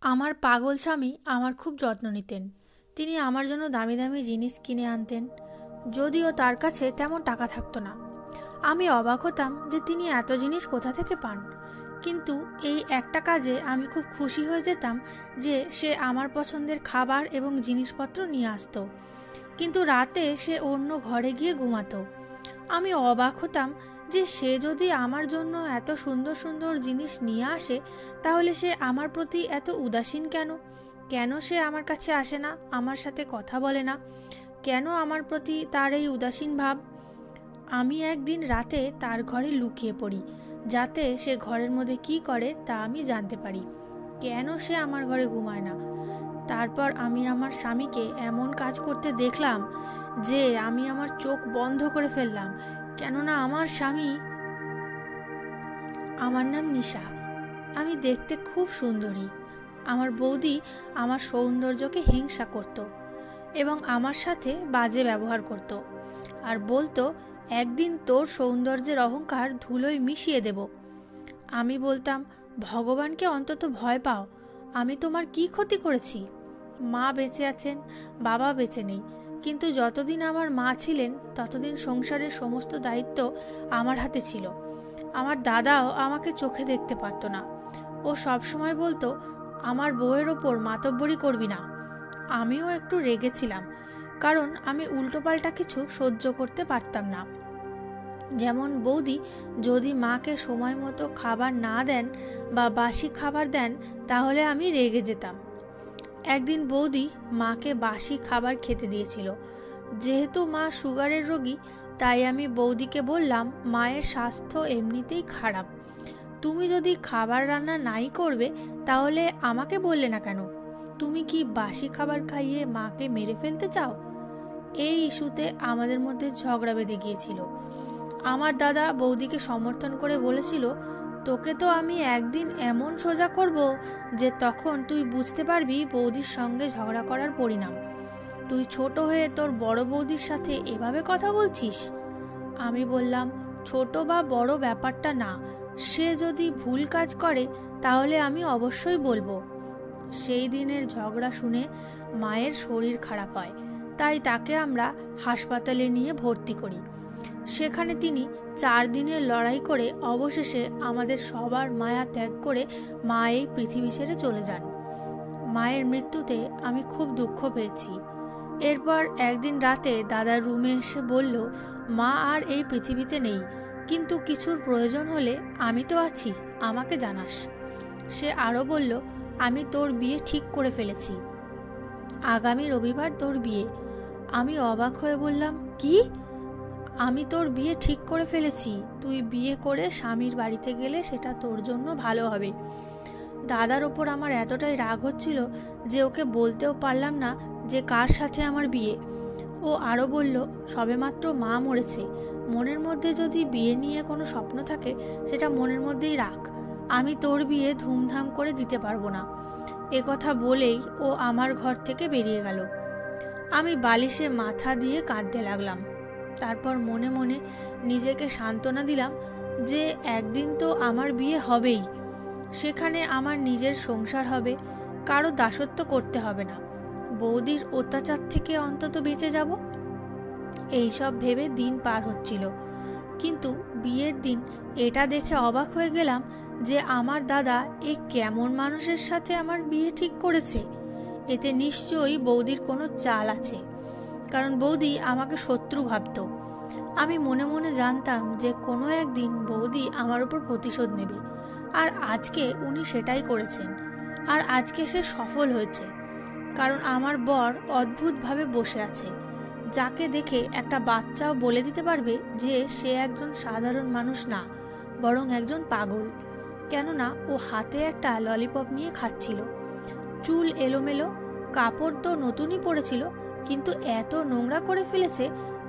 আমার পাগল স্বামী আমার খুব যত্ন নিতেন। তিনি আমার জন্য দামি দামি জিনিস কিনে আনতেন, যদিও তার কাছে তেমন টাকা থাকতো না। আমি অবাক হতাম যে তিনি এত জিনিস কোথা থেকে পান, কিন্তু এই একটা কাজে আমি খুব খুশি হয়ে যেতাম যে সে আমার পছন্দের খাবার এবং জিনিসপত্র নিয়ে আসতো, কিন্তু রাতে সে অন্য ঘরে গিয়ে ঘুমাতো। আমি অবাক হতাম যে সে যদি আমার জন্য এত সুন্দর সুন্দর জিনিস নিয়ে আসে, তাহলে সে আমার প্রতি এত উদাসীন কেন? কেন সে আমার কাছে আসে না, আমার সাথে কথা বলে না? কেন আমার প্রতি তার এই উদাসীন ভাব? আমি একদিন রাতে তার ঘরে লুকিয়ে পড়ি, যাতে সে ঘরের মধ্যে কি করে তা আমি জানতে পারি। কেন সে আমার ঘরে ঘুমায় না? তারপর আমি আমার স্বামীকে এমন কাজ করতে দেখলাম যে আমি আমার চোখ বন্ধ করে ফেললাম, কেননা আমার স্বামী। আমার নাম নিশা। আমি দেখতে খুব সুন্দরী। আমার বৌদি আমার সৌন্দর্যকে হিংসা করত এবং আমার সাথে বাজে ব্যবহার করত, আর বলতো একদিন তোর সৌন্দর্যের অহংকার ধুলোয় মিশিয়ে দেব। আমি বলতাম, ভগবানকে অন্তত ভয় পাও, আমি তোমার কি ক্ষতি করেছি? মা বেঁচে আছেন, বাবা বেঁচে নেই, কিন্তু যতদিন আমার মা ছিলেন ততদিন সংসারের সমস্ত দায়িত্ব আমার হাতে ছিল। আমার দাদাও আমাকে চোখে দেখতে পারতো না। ও সবসময় বলতো, আমার বউয়ের ওপর মাতব্বরি করবি না। আমিও একটু রেগেছিলাম, কারণ আমি উল্টোপাল্টা কিছু সহ্য করতে পারতাম না। যেমন বৌদি যদি মাকে সময় মতো খাবার না দেন বা বাসি খাবার দেন, তাহলে আমি রেগে যেতাম। একদিন বৌদি মাকে বাসি খাবার খেতে দিয়েছিল। যেহেতু মা সুগারের রোগী, তাই আমি বৌদিকে বললাম, মায়ের স্বাস্থ্য এমনিতেই খারাপ, তুমি যদি খাবার রান্না নাই করবে তাহলে আমাকে বললে না কেন? তুমি কি বাসি খাবার খাইয়ে মাকে মেরে ফেলতে চাও? এই ইস্যুতে আমাদের মধ্যে ঝগড়া বেঁধে গিয়েছিল। আমার দাদা বৌদিকে সমর্থন করে বলেছিল, তোকে তো আমি একদিন এমন সোজা করব যে তখন তুই বুঝতে পারবি বৌদির সঙ্গে ঝগড়া করার পরিণাম। তুই ছোট হয়ে তোর বড় বৌদির সাথে এভাবে কথা বলছিস। আমি বললাম, ছোট বা বড় ব্যাপারটা না, সে যদি ভুল কাজ করে তাহলে আমি অবশ্যই বলবো। সেই দিনের ঝগড়া শুনে মায়ের শরীর খারাপ হয়, তাই তাকে আমরা হাসপাতালে নিয়ে ভর্তি করি। সেখানে তিনি 4 দিনের লড়াই করে অবশেষে আমাদের সবার মায়া ত্যাগ করে মা এই পৃথিবী ছেড়ে চলে যান। মায়ের মৃত্যুতে আমি খুব দুঃখ পেয়েছি। এরপর একদিন রাতে দাদার রুমে এসে বলল, মা আর এই পৃথিবীতে নেই, কিন্তু কিছুর প্রয়োজন হলে আমি তো আছি, আমাকে জানাস। সে আরও বলল, আমি তোর বিয়ে ঠিক করে ফেলেছি, আগামী রবিবার তোর বিয়ে। আমি অবাক হয়ে বললাম, কি? আমি তোর বিয়ে ঠিক করে ফেলেছি? তুই বিয়ে করে স্বামীর বাড়িতে গেলে সেটা তোর জন্য ভালো হবে। দাদার ওপর আমার এতটাই রাগ হচ্ছিল যে ওকে বলতেও পারলাম না যে কার সাথে আমার বিয়ে। ও আরও বলল, সবেমাত্র মা মরেছে, মনের মধ্যে যদি বিয়ে নিয়ে কোনো স্বপ্ন থাকে সেটা মনের মধ্যেই রাখ, আমি তোর বিয়ে ধুমধাম করে দিতে পারবো না। এ কথা বলেই ও আমার ঘর থেকে বেরিয়ে গেল। আমি বালিশে মাথা দিয়ে কাঁদতে লাগলাম। তারপর মনে মনে নিজেকে সান্ত্বনা দিলাম যে একদিন তো আমার বিয়ে হবেই, সেখানে আমার নিজের সংসার হবে, কারো দাসত্ব করতে হবে না, বৌদির অত্যাচার থেকে অন্তত বেঁচে যাব। এইসব ভেবে দিন পার হচ্ছিল, কিন্তু বিয়ের দিন এটা দেখে অবাক হয়ে গেলাম যে আমার দাদা এ কেমন মানুষের সাথে আমার বিয়ে ঠিক করেছে। এতে নিশ্চয়ই বৌদির কোনো চাল আছে, কারণ বৌদি আমাকে শত্রু ভাবত। আমি মনে মনে জানতাম যে কোনো একদিন বৌদি আমার উপর প্রতিশোধ নেবে, আর আজকে উনি সেটাই করেছেন। আর আজকে সে সফল হয়েছে, কারণ আমার বর অদ্ভুতভাবে বসে আছে, যাকে দেখে একটা বাচ্চাও বলে দিতে পারবে যে সে একজন সাধারণ মানুষ না, বরং একজন পাগল। কেননা ও হাতে একটা ললিপপ নিয়ে খাচ্ছিল। চুল এলোমেলো, কাপড় তো নতুনই পরেছিল, কিন্তু এত নোংরা করে ফেলেছে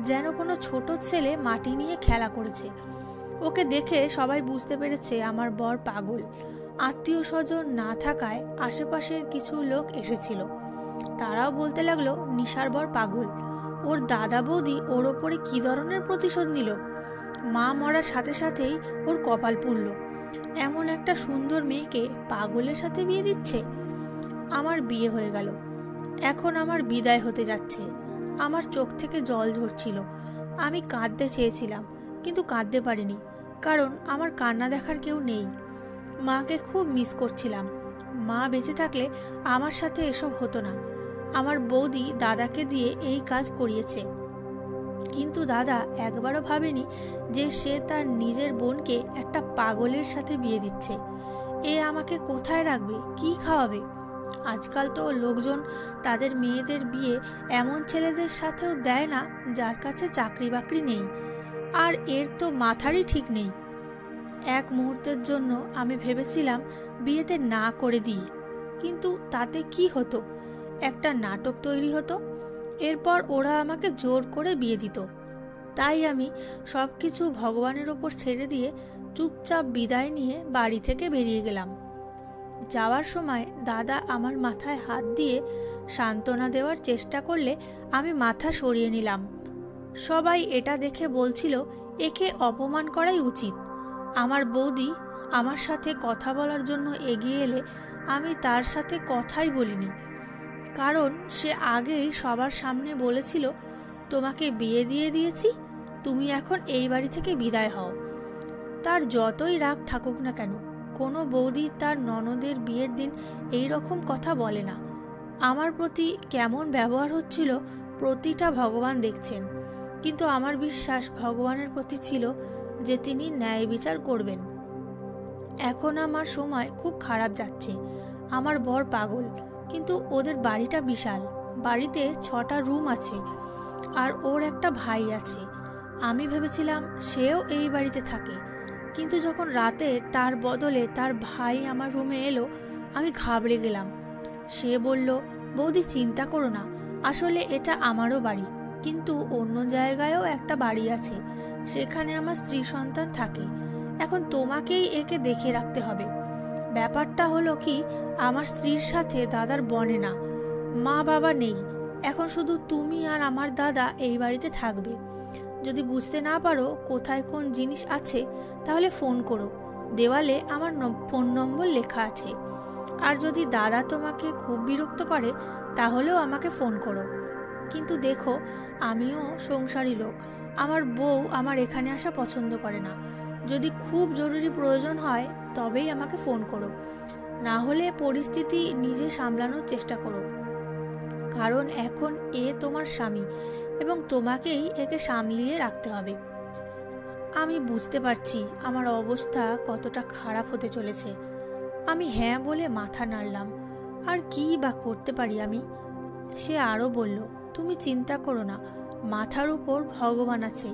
যেন কোনো ছোট ছেলে মাটি নিয়ে খেলা করেছে। ওকে দেখে সবাই বুঝতে পেরেছে আমার বর পাগল। আত্মীয় স্বজন না থাকায় আশেপাশের কিছু লোক এসেছিল, তারাও বলতে লাগলো, নিশার বর পাগল, ওর দাদা বৌদি ওর ওপরে কি ধরনের প্রতিশোধ নিল, মা মরার সাথে সাথেই ওর কপাল পুড়ল, এমন একটা সুন্দর মেয়েকে পাগলের সাথে বিয়ে দিচ্ছে। আমার বিয়ে হয়ে গেল। এখন আমার বিদায় হতে যাচ্ছে। আমার চোখ থেকে জল ঝরছিল। আমি কাঁদতে চেয়েছিলাম, কিন্তু কাঁদতে পারিনি, কারণ আমার কান্না দেখার কেউ নেই। মাকে খুব মিস করছিলাম। মা বেঁচে থাকলে আমার সাথে এসব হতো না। আমার বৌদি দাদাকে দিয়ে এই কাজ করিয়েছে, কিন্তু দাদা একবারও ভাবেনি যে সে তার নিজের বোনকে একটা পাগলের সাথে বিয়ে দিচ্ছে। এ আমাকে কোথায় রাখবে, কি খাওয়াবে? আজকাল তো লোকজন তাদের মেয়েদের বিয়ে এমন ছেলেদের সাথেও দেয় না যার কাছে চাকরি বাকরি নেই। আর এর তো মাথারই ঠিক নেই। এক মুহূর্তের জন্য আমি ভেবেছিলাম বিয়েতে না করে দিই, কিন্তু তাতে কি হতো? একটা নাটক তৈরি হতো, এরপর ওরা আমাকে জোর করে বিয়ে দিত। তাই আমি সব কিছু ভগবানের ওপর ছেড়ে দিয়ে চুপচাপ বিদায় নিয়ে বাড়ি থেকে বেরিয়ে গেলাম। যাওয়ার সময় দাদা আমার মাথায় হাত দিয়ে সান্ত্বনা দেওয়ার চেষ্টা করলে আমি মাথা সরিয়ে নিলাম। সবাই এটা দেখে বলছিল একে অপমান করাই উচিত। আমার বৌদি আমার সাথে কথা বলার জন্য এগিয়ে এলে আমি তার সাথে কথাই বলিনি, কারণ সে আগেই সবার সামনে বলেছিল, তোমাকে বিয়ে দিয়ে দিয়েছি, তুমি এখন এই বাড়ি থেকে বিদায় হও। তার যতই রাগ থাকুক না কেন, কোনো বৌদি তার ননদের বিয়ের দিন এই রকম কথা বলে না। আমার প্রতি কেমন ব্যবহার হচ্ছিল প্রতিটা ভগবান দেখছেন, কিন্তু আমার বিশ্বাস ভগবানের প্রতি ছিল যে তিনি ন্যায় বিচার করবেন। এখন আমার সময় খুব খারাপ যাচ্ছে। আমার বর পাগল, কিন্তু ওদের বাড়িটা বিশাল। বাড়িতে 6টা রুম আছে, আর ওর একটা ভাই আছে। আমি ভেবেছিলাম সেও এই বাড়িতে থাকে, কিন্তু যখন রাতে তার বদলে তার ভাই আমার রুমে এলো, আমি ঘাবড়ে গেলাম। সে বলল, বৌদি চিন্তা করো না, আসলে এটা আমারও বাড়ি, কিন্তু অন্য জায়গায়ও একটা বাড়ি আছে, সেখানে আমার স্ত্রী সন্তান থাকে। এখন তোমাকেই একে দেখে রাখতে হবে। ব্যাপারটা হলো কি, আমার স্ত্রীর সাথে দাদার বনে না, মা বাবা নেই। এখন শুধু তুমি আর আমার দাদা এই বাড়িতে থাকবে। যদি বুঝতে না পারো কোথায় কোন জিনিস আছে, তাহলে ফোন করো, দেওয়ালে আমার ফোন নম্বর লেখা আছে। আর যদি দাদা তোমাকে খুব বিরক্ত করে, তাহলেও আমাকে ফোন করো। কিন্তু দেখো, আমিও সংসারী লোক, আমার বউ আমার এখানে আসা পছন্দ করে না। যদি খুব জরুরি প্রয়োজন হয় তবেই আমাকে ফোন করো, না হলে পরিস্থিতি নিজে সামলানোর চেষ্টা করো, কারণ এখন এ তোমার স্বামী এবং তোমাকেই একে সামলিয়ে রাখতে হবে। আমি বুঝতে পারছি আমার অবস্থা কতটা খারাপ হতে চলেছে। আমি হ্যাঁ বলে মাথা নাড়লাম। আর কি বা করতে পারি আমি? সে আরও বলল, তুমি চিন্তা করো না, মাথার উপর ভগবান আছে,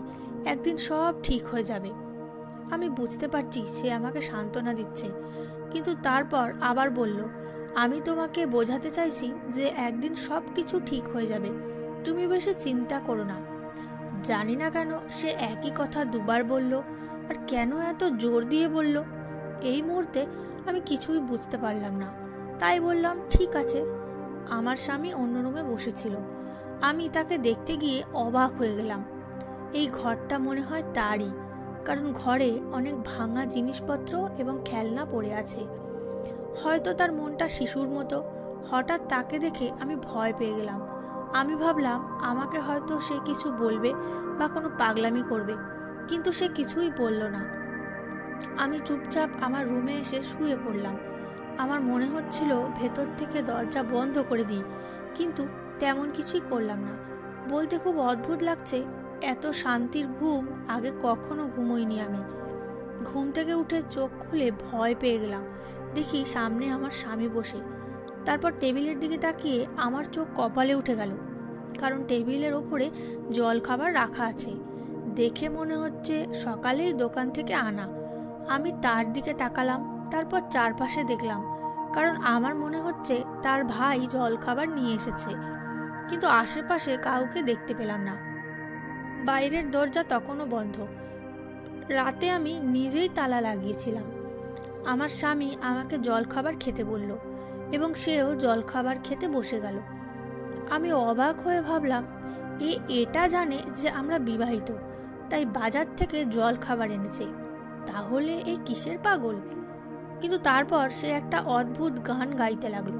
একদিন সব ঠিক হয়ে যাবে। আমি বুঝতে পারছি সে আমাকে সান্ত্বনা দিচ্ছে, কিন্তু তারপর আবার বলল, আমি তোমাকে বোঝাতে চাইছি যে একদিন সব কিছু ঠিক হয়ে যাবে, তুমি বেশি চিন্তা করো না। জানি না কেন সে একই কথা দুবার বলল, আর কেন এত জোর দিয়ে বলল। এই মুহূর্তে আমি কিছুই বুঝতে পারলাম না। তাই বললাম, ঠিক আছে। আমার স্বামী অন্য রুমে বসেছিল। আমি তাকে দেখতে গিয়ে অবাক হয়ে গেলাম। এই ঘরটা মনে হয় তারই, কারণ ঘরে অনেক ভাঙা জিনিসপত্র এবং খেলনা পড়ে আছে। হয়তো তার মনটা শিশুর মতো। হঠাৎ তাকে দেখে আমি ভয় পেয়ে গেলাম। আমি ভাবলাম আমাকে হয়তো সে কিছু বলবে বা কোনো পাগলামি করবে, কিন্তু সে কিছুই বলল না। আমি চুপচাপ আমার রুমে এসে শুয়ে পড়লাম। আমার মনে হচ্ছিল ভেতর থেকে দরজা বন্ধ করে দিই, কিন্তু তেমন কিছুই করলাম না। বলতে খুব অদ্ভুত লাগছে, এত শান্তির ঘুম আগে কখনো ঘুমোইনি আমি। ঘুম থেকে উঠে চোখ খুলে ভয় পেয়ে গেলাম। দেখি সামনে আমার স্বামী বসে। তারপর টেবিলের দিকে তাকিয়ে আমার চোখ কপালে উঠে গেল, কারণ টেবিলের ওপরে জল খাবার রাখা আছে। দেখে মনে হচ্ছে সকালেই দোকান থেকে আনা। আমি তার দিকে তাকালাম, তারপর চারপাশে দেখলাম, কারণ আমার মনে হচ্ছে তার ভাই জল খাবার নিয়ে এসেছে, কিন্তু আশেপাশে কাউকে দেখতে পেলাম না। বাইরের দরজা তখনও বন্ধ। রাতে আমি নিজেই তালা লাগিয়েছিলাম। আমার স্বামী আমাকে জলখাবার খেতে বলল এবং সেও জলখাবার খেতে বসে গেল। আমি অবাক হয়ে ভাবলাম, এটা জানে যে আমরা বিবাহিত, তাই বাজার থেকে জলখাবার এনেছে। তাহলে এই কিসের পাগল? কিন্তু তারপর সে একটা অদ্ভুত গান গাইতে লাগলো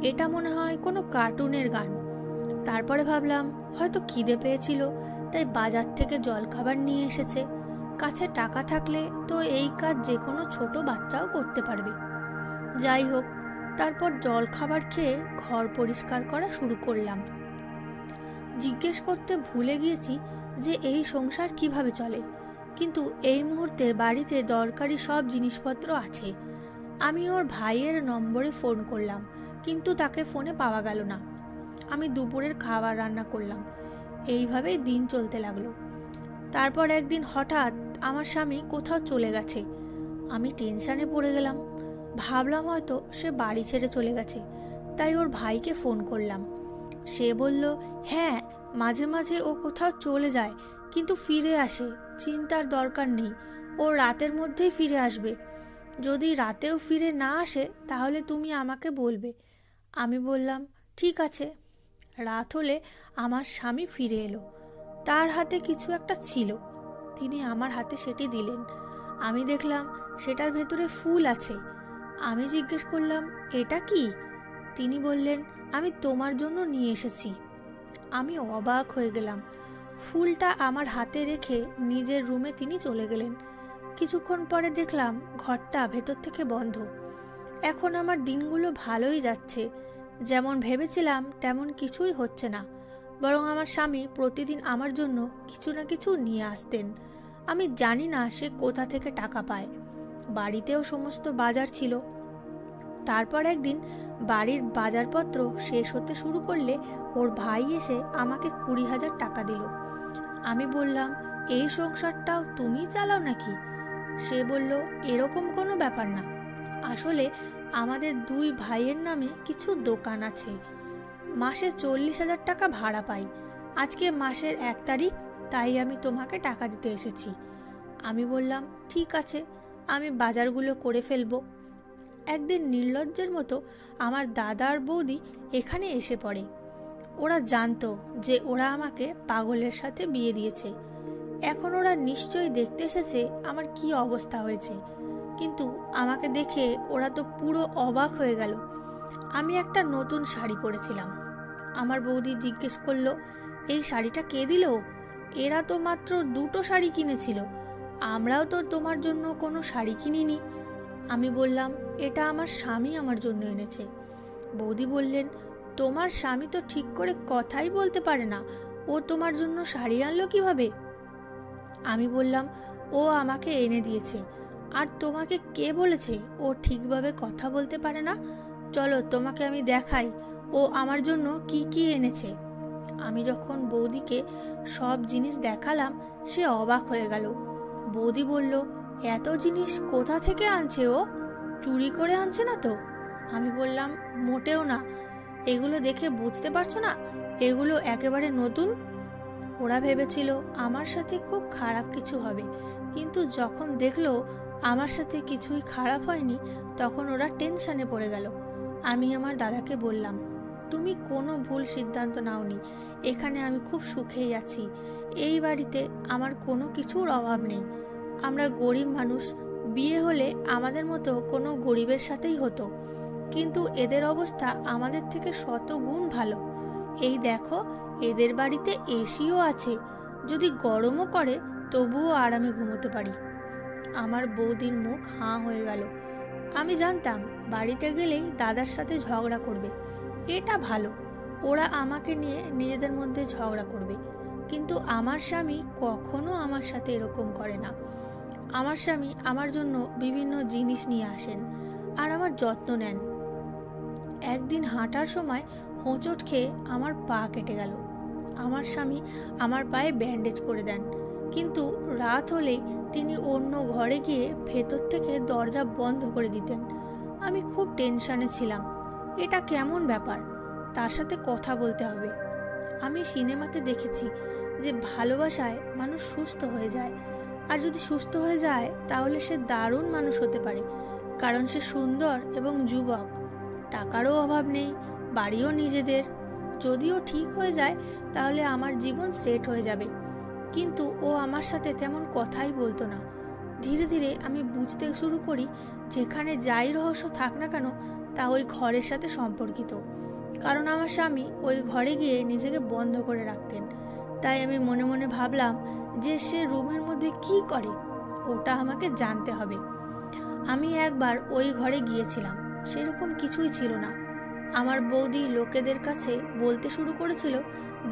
এটা মনে হয় কোনো কার্টুনের গান। তারপরে ভাবলাম হয়তো খিদে পেয়েছিল, তাই বাজার থেকে জলখাবার নিয়ে এসেছে। কাছে টাকা থাকলে তো এই কাজ যে কোনো ছোট বাচ্চাও করতে পারবে। যাই হোক, তারপর জলখাবার খেয়ে ঘর পরিষ্কার করা শুরু করলাম। জিজ্ঞেস করতে ভুলে গিয়েছি যে এই সংসার কিভাবে চলে, কিন্তু এই মুহূর্তে বাড়িতে দরকারি সব জিনিসপত্র আছে। আমি ওর ভাইয়ের নম্বরে ফোন করলাম, কিন্তু তাকে ফোনে পাওয়া গেল না। আমি দুপুরের খাবার রান্না করলাম। এইভাবেই দিন চলতে লাগলো। তারপর একদিন হঠাৎ আমার স্বামী কোথাও চলে গেছে। আমি টেনশনে পড়ে গেলাম। ভাবলাম হয়তো সে বাড়ি ছেড়ে চলে গেছে, তাই ওর ভাইকে ফোন করলাম। সে বলল, হ্যাঁ, মাঝে মাঝে ও কোথাও চলে যায়, কিন্তু ফিরে আসে। চিন্তার দরকার নেই, ও রাতের মধ্যেই ফিরে আসবে। যদি রাতেও ফিরে না আসে তাহলে তুমি আমাকে বলবে। আমি বললাম, ঠিক আছে। রাত হলে আমার স্বামী ফিরে এলো। তার হাতে কিছু একটা ছিল। তিনি আমার হাতে সেটি দিলেন। আমি দেখলাম সেটার ভেতরে ফুল আছে। আমি জিজ্ঞেস করলাম, এটা কি? তিনি বললেন, আমি তোমার জন্য নিয়ে এসেছি। আমি অবাক হয়ে গেলাম। ফুলটা আমার হাতে রেখে নিজের রুমে তিনি চলে গেলেন। কিছুক্ষণ পরে দেখলাম ঘরটা ভেতর থেকে বন্ধ। এখন আমার দিনগুলো ভালোই যাচ্ছে। যেমন ভেবেছিলাম তেমন কিছুই হচ্ছে না, বরং আমার স্বামী প্রতিদিন আমার জন্য কিছু না কিছু নিয়ে আসতেন। আমি জানি না সে কোথা থেকে টাকা পায়। বাড়িতেও সমস্ত বাজার ছিল। তারপর একদিন বাড়ির বাজারপত্র শেষ হতে শুরু করলে ওর ভাই এসে আমাকে 20,000 টাকা দিল। আমি বললাম, এই সংসারটাও তুমি চালাও নাকি? সে বলল, এরকম কোনো ব্যাপার না। আসলে আমাদের 2 ভাইয়ের নামে কিছু দোকান আছে। মাসে 40,000 টাকা ভাড়া পাই। আজকে মাসের 1 তারিখ, তাই আমি তোমাকে টাকা দিতে এসেছি। আমি বললাম, ঠিক আছে, আমি বাজারগুলো করে ফেলবো। একদিন নির্লজ্জের মতো আমার দাদা আর বৌদি এখানে এসে পড়ে। ওরা জানতো যে ওরা আমাকে পাগলের সাথে বিয়ে দিয়েছে। এখন ওরা নিশ্চয়ই দেখতে এসেছে আমার কি অবস্থা হয়েছে, কিন্তু আমাকে দেখে ওরা তো পুরো অবাক হয়ে গেল। আমি একটা নতুন শাড়ি পরেছিলাম। আমার বৌদি জিজ্ঞেস করলো, এই শাড়িটা কে দিল? এরা তো মাত্র 2টো শাড়ি কিনেছিল। আমরাও তো তোমার জন্য কোনো শাড়ি কিনিনি। আমি বললাম, এটা আমার স্বামী আমার জন্য এনেছে। বৌদি বললেন, তোমার স্বামী তো ঠিক করে কথাই বলতে পারে না, ও তোমার জন্য শাড়ি আনলো কিভাবে? আমি বললাম, ও আমাকে এনে দিয়েছে। আর তোমাকে কে বলেছে ও ঠিকভাবে কথা বলতে পারে না? চলো তোমাকে আমি দেখাই ও আমার জন্য কি কি এনেছে। আমি যখন বৌদিকে সব জিনিস দেখালাম, সে অবাক হয়ে গেল। বৌদি বলল, এত জিনিস কোথা থেকে আনছে ও? চুরি করে আনছে না তো? আমি বললাম, মোটেও না। এগুলো দেখে বুঝতে পারছো না এগুলো একেবারে নতুন? ওরা ভেবেছিল আমার সাথে খুব খারাপ কিছু হবে, কিন্তু যখন দেখলো আমার সাথে কিছুই খারাপ হয়নি, তখন ওরা টেনশনে পড়ে গেল। আমি আমার দাদাকে বললাম, তুমি কোনো ভুল সিদ্ধান্ত নাওনি। এখানে আমি খুব সুখেই আছি। এই বাড়িতে আমার কোনো কিছুর অভাব নেই। আমরা গরিব মানুষ। বিয়ে হলে আমাদের মতো কোনো গরিবের সাথেই হতো, কিন্তু এদের অবস্থা আমাদের থেকে 100 গুণ ভালো। এই দেখো, এদের বাড়িতে এসিও আছে। যদি গরমও করে তবুও আরামে ঘুমোতে পারি। আমার বৌদির মুখ হাঁ হয়ে গেল। আমি জানতাম বাড়িতে গেলেই দাদার সাথে ঝগড়া করবে। এটা ভালো, ওরা আমাকে নিয়ে নিজেদের মধ্যে ঝগড়া করবে। কিন্তু আমার স্বামী কখনো আমার সাথে এরকম করে না। আমার স্বামী আমার জন্য বিভিন্ন জিনিস নিয়ে আসেন আর আমার যত্ন নেন। একদিন হাঁটার সময় হোঁচট খেয়ে আমার পা কেটে গেল। আমার স্বামী আমার পায়ে ব্যান্ডেজ করে দেন, কিন্তু রাত হলেই তিনি অন্য ঘরে গিয়ে ভেতর থেকে দরজা বন্ধ করে দিতেন। আমি খুব টেনশনে ছিলাম। এটা কেমন ব্যাপার? তার সাথে কথা বলতে হবে। আমি সিনেমাতে দেখেছি যে ভালোবাসায় মানুষ সুস্থ হয়ে যায়, আর যদি সুস্থ হয়ে যায় তাহলে সে দারুণ মানুষ হতে পারে, কারণ সে সুন্দর এবং যুবক। টাকারও অভাব নেই, বাড়িও নিজেদের। যদিও ঠিক হয়ে যায় তাহলে আমার জীবন সেট হয়ে যাবে। কিন্তু ও আমার সাথে তেমন কথাই বলতো না। ধীরে ধীরে আমি বুঝতে শুরু করি, যেখানে যাই রহস্য থাক না কেন তা ওই ঘরের সাথে সম্পর্কিত, কারণ আমার স্বামী ওই ঘরে গিয়ে নিজেকে বন্ধ করে রাখতেন। তাই আমি মনে মনে ভাবলাম যে সে রুমের মধ্যে কি করে ওটা আমাকে জানতে হবে। আমি একবার ওই ঘরে গিয়েছিলাম, সেরকম কিছুই ছিল না। আমার বৌদি লোকেদের কাছে বলতে শুরু করেছিল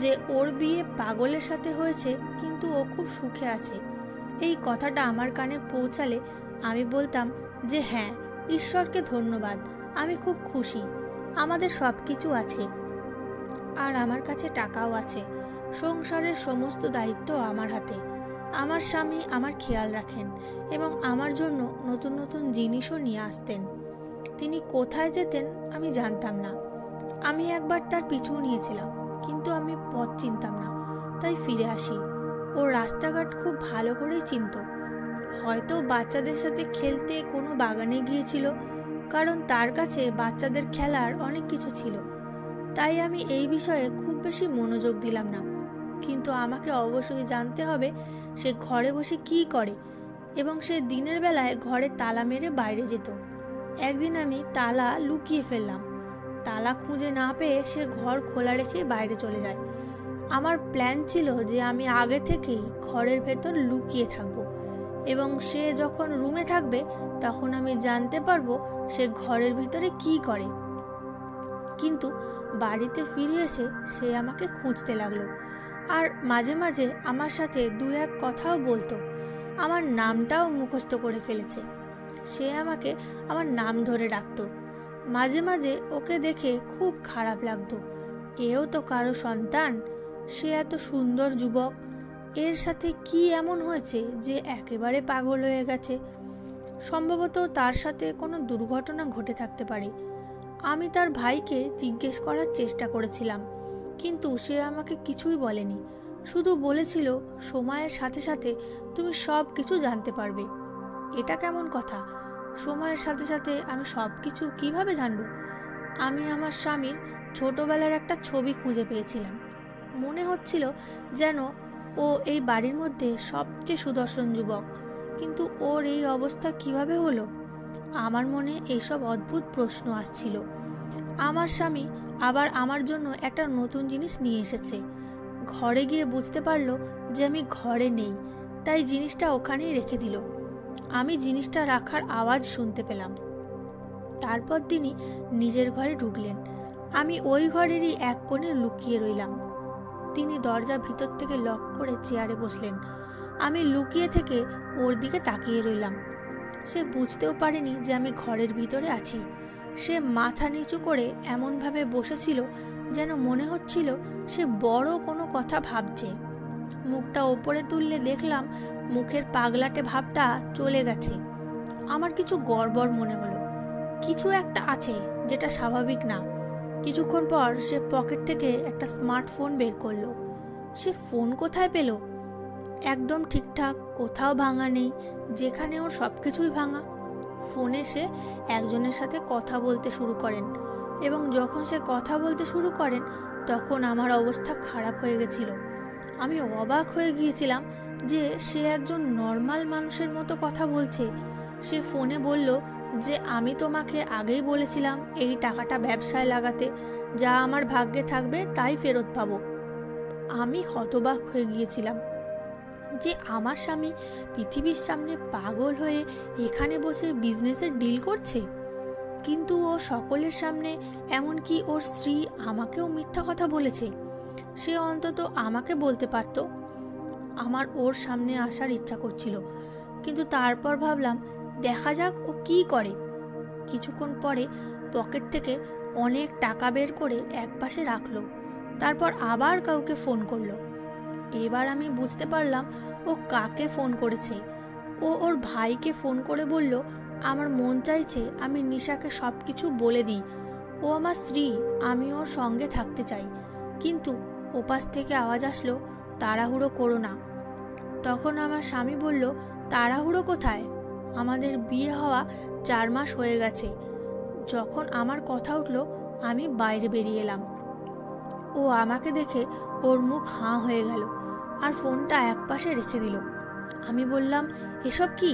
যে ওর বিয়ে পাগলের সাথে হয়েছে, কিন্তু ও খুব সুখে আছে। এই কথাটা আমার কানে পৌঁছালে আমি বলতাম যে হ্যাঁ, ঈশ্বরকে ধন্যবাদ, আমি খুব খুশি, আমাদের সব কিছু আছে, আর আমার কাছে টাকাও আছে। সংসারের সমস্ত দায়িত্ব আমার হাতে। আমার স্বামী আমার খেয়াল রাখেন এবং আমার জন্য নতুন নতুন জিনিসও নিয়ে আসতেন। তিনি কোথায় যেতেন আমি জানতাম না। আমি একবার তার পিছু নিয়েছিলাম, কিন্তু আমি পথ চিনতাম না, তাই ফিরে আসি। ও রাস্তাঘাট খুব ভালো করেই চিনত। হয়তো বাচ্চাদের সাথে খেলতে কোনো বাগানে গিয়েছিল, কারণ তার কাছে বাচ্চাদের খেলার অনেক কিছু ছিল। তাই আমি এই বিষয়ে খুব বেশি মনোযোগ দিলাম না। কিন্তু আমাকে অবশ্যই জানতে হবে সে ঘরে বসে কি করে, এবং সে দিনের বেলায় ঘরে তালা মেরে বাইরে যেত। একদিন আমি তালা লুকিয়ে ফেললাম। তালা খুঁজে না পেয়ে সে ঘর খোলা রেখে বাইরে চলে যায়। আমার প্ল্যান ছিল যে আমি আগে থেকেই ঘরের ভেতর লুকিয়ে থাকব, এবং সে যখন রুমে থাকবে তখন আমি জানতে পারবো সে ঘরের ভিতরে কি করে। কিন্তু বাড়িতে ফিরে এসে সে আমাকে খুঁজতে লাগলো, আর মাঝে মাঝে আমার সাথে দু এক কথাও বলতো। আমার নামটাও মুখস্থ করে ফেলেছে। সে আমাকে আমার নাম ধরে ডাকতো। মাঝে মাঝে ওকে দেখে খুব খারাপ লাগতো। এও তো কারো সন্তান, সে এত সুন্দর যুবক, এর সাথে কি এমন হয়েছে যে একেবারে পাগল হয়ে গেছে? সম্ভবত তার সাথে কোনো দুর্ঘটনা ঘটে থাকতে পারে। আমি তার ভাইকে জিজ্ঞেস করার চেষ্টা করেছিলাম, কিন্তু সে আমাকে কিছুই বলেনি। শুধু বলেছিল সময়ের সাথে সাথে তুমি সব কিছু জানতে পারবে। এটা কেমন কথা? সময়ের সাথে সাথে আমি সব কিছু কিভাবে জানব? আমি আমার স্বামীর ছোটবেলার একটা ছবি খুঁজে পেয়েছিলাম। মনে হচ্ছিল যেন ও এই বাড়ির মধ্যে সবচেয়ে সুদর্শন যুবক, কিন্তু ওর এই অবস্থা কিভাবে হলো? আমার মনে এইসব অদ্ভুত প্রশ্ন আসছিল। আমার স্বামী আবার আমার জন্য একটা নতুন জিনিস নিয়ে এসেছে। ঘরে গিয়ে বুঝতে পারলো যে আমি ঘরে নেই, তাই জিনিসটা ওখানেই রেখে দিল। আমি জিনিসটা রাখার আওয়াজ শুনতে পেলাম। তারপর তিনি নিজের ঘরে ঢুকলেন। আমি ওই ঘরেরই এক কোণে লুকিয়ে রইলাম। তিনি দরজা ভিতর থেকে লক করে চেয়ারে বসলেন। আমি লুকিয়ে থেকে ওর দিকে তাকিয়ে রইলাম। সে বুঝতেও পারেনি যে আমি ঘরের ভিতরে আছি। সে মাথা নিচু করে এমনভাবে বসেছিল যেন মনে হচ্ছিল সে বড় কোনো কথা ভাবছে। মুখটা ওপরে তুললে দেখলাম মুখের পাগলাটে ভাবটা চলে গেছে। আমার কিছু গড়বড় মনে হলো। কিছু একটা আছে যেটা স্বাভাবিক না। কিছুক্ষণ পর সে পকেট থেকে একটা স্মার্টফোন বের করলো। সে ফোন কোথায় পেল? একদম ঠিকঠাক, কোথাও ভাঙা নেই। যেখানে ওর সব কিছুই ভাঙা। ফোনে সে একজনের সাথে কথা বলতে শুরু করেন, এবং যখন সে কথা বলতে শুরু করেন তখন আমার অবস্থা খারাপ হয়ে গেছিল। আমি অবাক হয়ে গিয়েছিলাম যে সে একজন নর্মাল মানুষের মতো কথা বলছে। সে ফোনে বলল যে আমি তোমাকে আগেই বলেছিলাম এই টাকাটা ব্যবসায় লাগাতে, যা আমার ভাগ্যে থাকবে তাই ফেরত পাবো। আমি হতবাক হয়ে গিয়েছিলাম যে আমার স্বামী পৃথিবীর সামনে পাগল হয়ে এখানে বসে বিজনেসের ডিল করছে, কিন্তু ও সকলের সামনে, এমনকি ওর স্ত্রী আমাকেও মিথ্যা কথা বলেছে। সে অন্তত আমাকে বলতে পারত। আমার ওর সামনে আসার ইচ্ছা করছিল, কিন্তু তারপর ভাবলাম দেখা যাক ও কি করে। কিছুক্ষণ পরে পকেট থেকে অনেক টাকা বের করে একপাশে রাখলো। তারপর আবার কাউকে ফোন করলো। এবার আমি বুঝতে পারলাম ও কাকে ফোন করেছে। ও ওর ভাইকে ফোন করে বলল, আমার মন চাইছে আমি নিশাকে সব কিছু বলে দিই। ও আমার স্ত্রী, আমি ওর সঙ্গে থাকতে চাই। কিন্তু ওপাশ থেকে আওয়াজ আসলো, তাড়াহুড়ো করো না। তখন আমার স্বামী বলল, তাড়াহুড়ো কোথায়? আমাদের বিয়ে হওয়া 4 মাস হয়ে গেছে। যখন আমার কথা উঠলো আমি বাইরে বেরিয়ে এলাম। ও আমাকে দেখে ওর মুখ হাঁ হয়ে গেল আর ফোনটা একপাশে রেখে দিল। আমি বললাম, এসব কি?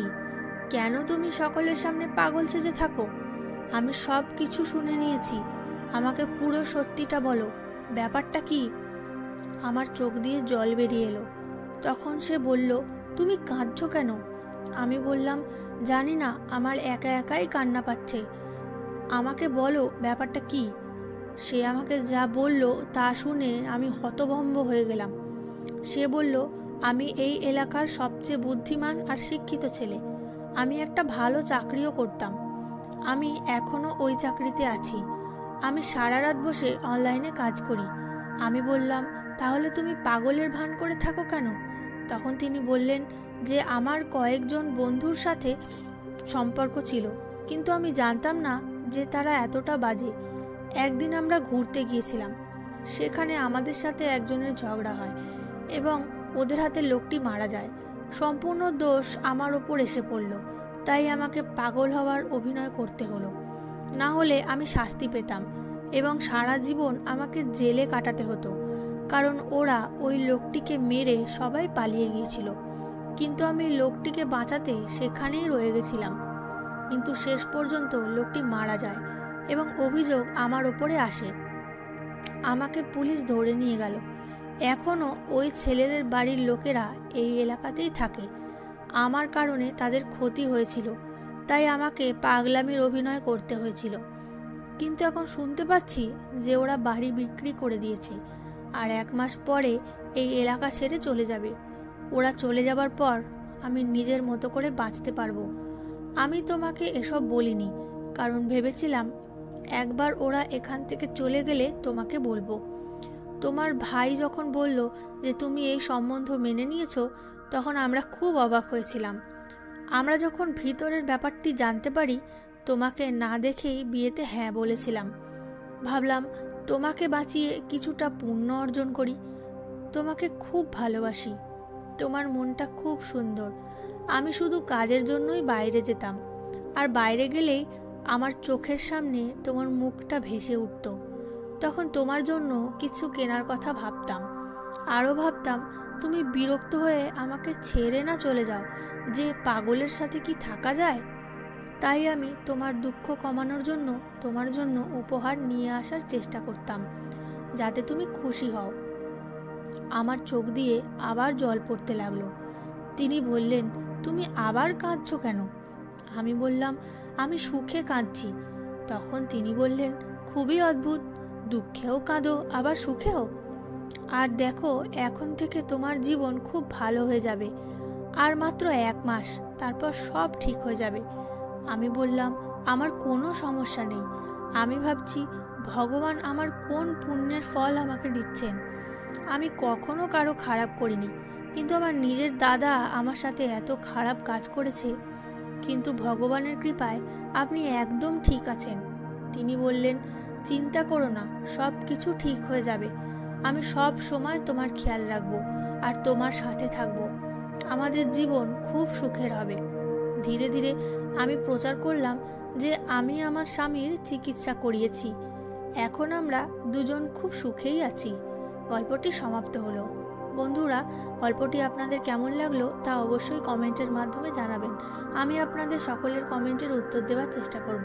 কেন তুমি সকলের সামনে পাগল সেজে থাকো? আমি সব কিছু শুনে নিয়েছি, আমাকে পুরো সত্যিটা বলো, ব্যাপারটা কি? আমার চোখ দিয়ে জল বেরিয়ে এলো। তখন সে বলল, তুমি কাঁদছো কেন? আমি বললাম, জানি না, আমার একা একাই কান্না পাচ্ছে। আমাকে বলো ব্যাপারটা কি? সে আমাকে যা বলল তা শুনে আমি হতভম্ব হয়ে গেলাম। সে বলল, আমি এই এলাকার সবচেয়ে বুদ্ধিমান আর শিক্ষিত ছেলে। আমি একটা ভালো চাকরিও করতাম। আমি এখনও ওই চাকরিতে আছি। আমি সারা রাত বসে অনলাইনে কাজ করি। আমি বললাম, তাহলে তুমি পাগলের ভান করে থাকো কেন? তখন তিনি বললেন যে আমার কয়েকজন বন্ধুর সাথে সম্পর্ক ছিল, কিন্তু আমি জানতাম না যে তারা এতটা বাজে। একদিন আমরা ঘুরতে গিয়েছিলাম, সেখানে আমাদের সাথে একজনের ঝগড়া হয় এবং ওদের হাতে লোকটি মারা যায়। সম্পূর্ণ দোষ আমার ওপর এসে পড়ল, তাই আমাকে পাগল হওয়ার অভিনয় করতে হলো। না হলে আমি শাস্তি পেতাম এবং সারা জীবন আমাকে জেলে কাটাতে হতো, কারণ ওরা ওই লোকটিকে মেরে সবাই পালিয়ে গিয়েছিল। কিন্তু আমি লোকটিকে বাঁচাতে সেখানেই রয়ে গেছিলাম। কিন্তু শেষ পর্যন্ত লোকটি মারা যায় এবং অভিযোগ আমার ওপরে আসে। আমাকে পুলিশ ধরে নিয়ে গেল। এখনও ওই ছেলেদের বাড়ির লোকেরা এই এলাকাতেই থাকে। আমার কারণে তাদের ক্ষতি হয়েছিল, তাই আমাকে পাগলামির অভিনয় করতে হয়েছিল। কিন্তু এখন শুনতে পাচ্ছি যে ওরা বাড়ি বিক্রি করে দিয়েছে আর 1 মাস পরে এই এলাকা ছেড়ে চলে যাবে। ওরা চলে যাবার পর আমি নিজের মতো করে বাঁচতে পারবো। আমি তোমাকে এসব বলিনি, কারণ ভেবেছিলাম একবার ওরা এখান থেকে চলে গেলে তোমাকে বলবো। তোমার ভাই যখন বলল যে তুমি এই সম্বন্ধ মেনে নিয়েছো, তখন আমরা খুব অবাক হয়েছিলাম। আমরা যখন ভিতরের ব্যাপারটি জানতে পারি, তোমাকে না দেখেই বিয়েতে হ্যাঁ বলেছিলাম। ভাবলাম তোমাকে বাঁচিয়ে কিছুটা পুণ্য অর্জন করি। তোমাকে খুব ভালোবাসি। তোমার মনটা খুব সুন্দর। আমি শুধু কাজের জন্যই বাইরে যেতাম, আর বাইরে গেলেই আমার চোখের সামনে তোমার মুখটা ভেসে উঠত। তখন তোমার জন্য কিছু কেনার কথা ভাবতাম। আরও ভাবতাম তুমি বিরক্ত হয়ে আমাকে ছেড়ে না চলে যাও, যে পাগলের সাথে কি থাকা যায়। তাই আমি তোমার দুঃখ কমানোর জন্য তোমার জন্য উপহার নিয়ে আসার চেষ্টা করতাম, যাতে তুমি খুশি হও। আমার চোখ দিয়ে আবার জল পড়তে লাগলো। তিনি বললেন, তুমি আবার কাঁদছো কেন? আমি বললাম, আমি সুখে কাঁদছি। তখন তিনি বললেন, খুবই অদ্ভুত, দুঃখেও কাঁদো আবার সুখেও। আর দেখো, এখন থেকে তোমার জীবন খুব ভালো হয়ে যাবে। আর মাত্র 1 মাস, তারপর সব ঠিক হয়ে যাবে। আমি বললাম, আমার কোনো সমস্যা নেই। আমি ভাবছি ভগবান আমার কোন পুণ্যের ফল আমাকে দিচ্ছেন। আমি কখনো কারো খারাপ করিনি, কিন্তু আমার নিজের দাদা আমার সাথে এত খারাপ কাজ করেছে। কিন্তু ভগবানের কৃপায় আপনি একদম ঠিক আছেন। তিনি বললেন, চিন্তা করো না, সব কিছু ঠিক হয়ে যাবে। আমি সব সময় তোমার খেয়াল রাখবো আর তোমার সাথে থাকবো। আমাদের জীবন খুব সুখের হবে। ধীরে ধীরে আমি প্রচার করলাম যে আমি আমার স্বামীর চিকিৎসা করিয়েছি। এখন আমরা দুজন খুব সুখেই আছি। গল্পটি সমাপ্ত হলো। বন্ধুরা, গল্পটি আপনাদের কেমন লাগলো তা অবশ্যই কমেন্টের মাধ্যমে জানাবেন। আমি আপনাদের সকলের কমেন্টের উত্তর দেওয়ার চেষ্টা করব।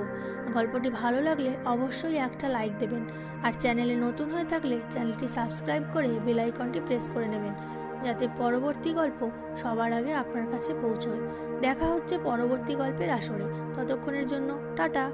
গল্পটি ভালো লাগলে অবশ্যই একটা লাইক দেবেন, আর চ্যানেলে নতুন হয়ে থাকলে চ্যানেলটি সাবস্ক্রাইব করে বেল আইকনটি প্রেস করে নেবেন, যাতে পরবর্তী গল্প সবার আগে আপনার কাছে পৌঁছয়। দেখা হচ্ছে পরবর্তী গল্পের আসরে। ততক্ষণের জন্য টাটা।